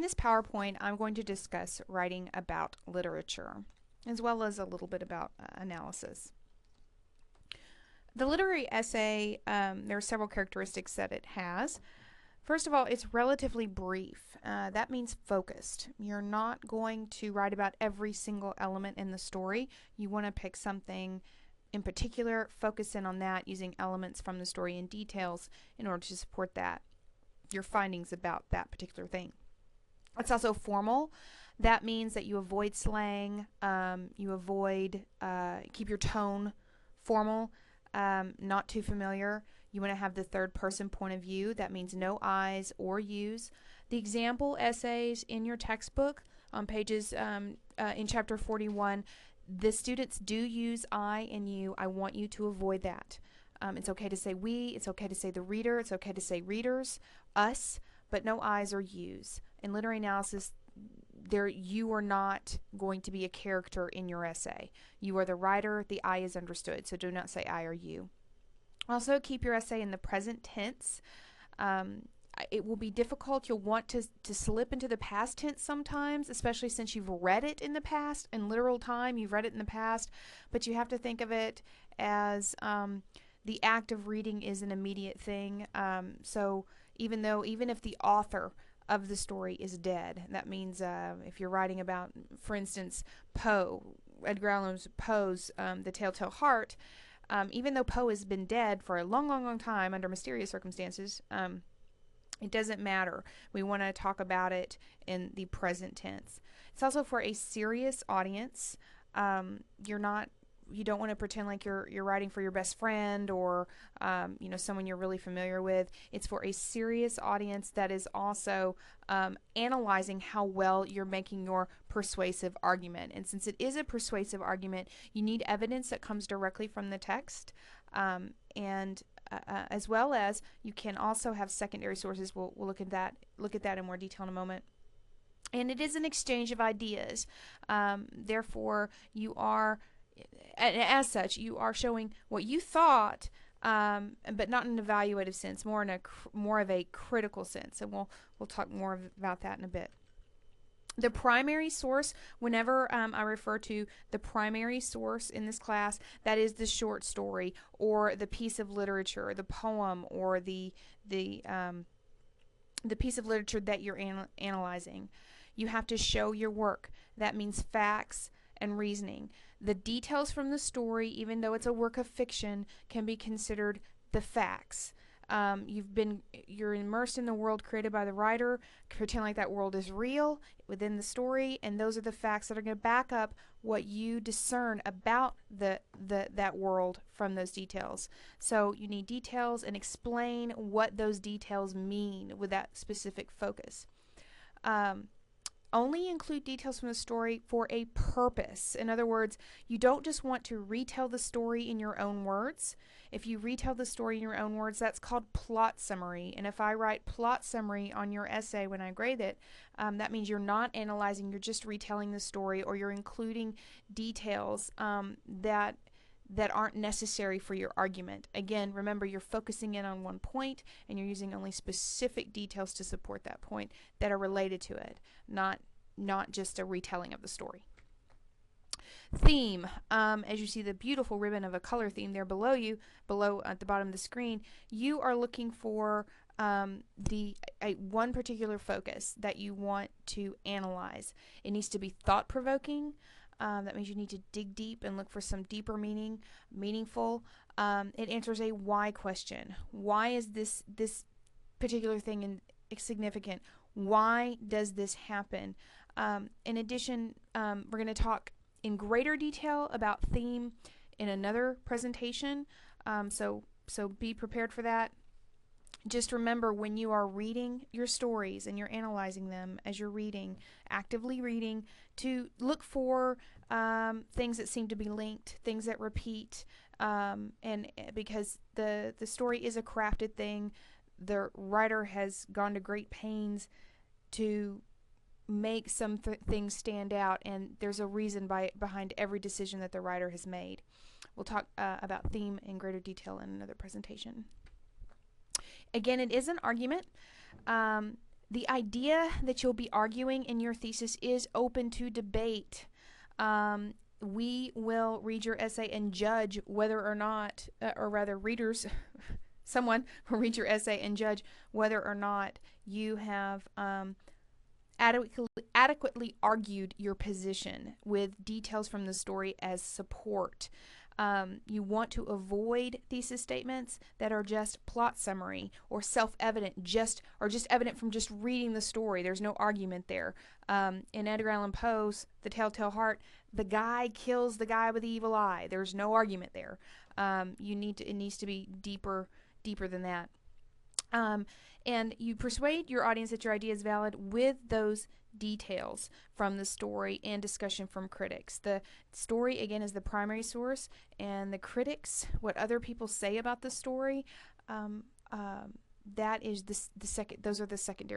In this PowerPoint, I'm going to discuss writing about literature, as well as a little bit about analysis. The literary essay, there are several characteristics that it has. First of all, it's relatively brief. That means focused. You're not going to write about every single element in the story. You want to pick something in particular, focus in on that using elements from the story and details in order to support that, your findings about that particular thing. It's also formal. That means that you avoid slang, keep your tone formal, not too familiar. You want to have the third person point of view. That means no I's or you's. The example essays in your textbook on pages in chapter 41, the students do use I and you. I want you to avoid that. It's okay to say we, it's okay to say the reader, it's okay to say readers, us, but no I's or you's. In literary analysis, you are not going to be a character in your essay. You are the writer, the I is understood, so do not say I or you. Also, keep your essay in the present tense. It will be difficult. You'll want to slip into the past tense sometimes, especially since you've read it in the past. In literal time, you've read it in the past, but you have to think of it as the act of reading is an immediate thing. So even if the author of the story is dead, that means if you're writing about, for instance, Poe, Edgar Allan Poe's The Telltale Heart, even though Poe has been dead for a long time under mysterious circumstances, it doesn't matter. We want to talk about it in the present tense. It's also for a serious audience. You don't want to pretend like you're writing for your best friend or someone you're really familiar with. It's for a serious audience that is also analyzing how well you're making your persuasive argument. And since it is a persuasive argument, you need evidence that comes directly from the text, as well as you can also have secondary sources. We'll look at that in more detail in a moment. And it is an exchange of ideas. Therefore, as such, you are showing what you thought, but not in an evaluative sense, more of a critical sense. And we'll talk more about that in a bit. The primary source, whenever I refer to the primary source in this class, that is the short story or the piece of literature, the poem, or the piece of literature that you're analyzing. You have to show your work. That means facts and reasoning. The details from the story, even though it's a work of fiction, can be considered the facts. You're immersed in the world created by the writer. Pretend like that world is real within the story, and those are the facts that are going to back up what you discern about that world from those details. So you need details and explain what those details mean with that specific focus. Only include details from the story for a purpose. In other words, you don't just want to retell the story in your own words. If you retell the story in your own words, that's called plot summary. And if I write plot summary on your essay when I grade it, that means you're not analyzing, you're just retelling the story, or you're including details that aren't necessary for your argument. Again, remember, you're focusing in on one point and you're using only specific details to support that point that are related to it, not just a retelling of the story. Theme, as you see the beautiful ribbon of a color theme there below at the bottom of the screen, you are looking for one particular focus that you want to analyze. It needs to be thought-provoking. That means you need to dig deep and look for some deeper meaningful. It answers a why question. Why is this particular thing significant? Why does this happen? In addition, we're going to talk in greater detail about theme in another presentation, so be prepared for that. Just remember, when you are reading your stories and you're analyzing them as you're reading, actively reading, to look for things that seem to be linked, things that repeat, and because the story is a crafted thing, the writer has gone to great pains to make some things stand out, and there's a reason behind every decision that the writer has made. We'll talk about theme in greater detail in another presentation. Again, it is an argument. The idea that you'll be arguing in your thesis is open to debate. We will read your essay and judge whether or not, or rather, readers, someone will read your essay and judge whether or not you have adequately argued your position with details from the story as support. You want to avoid thesis statements that are just plot summary or self-evident, or just evident from just reading the story. There's no argument there. In Edgar Allan Poe's The Telltale Heart, the guy kills the guy with the evil eye. There's no argument there. It needs to be deeper than that. And you persuade your audience that your idea is valid with those details from the story and discussion from critics. The story, again, is the primary source, and the critics, what other people say about the story, that is the second. Those are the secondary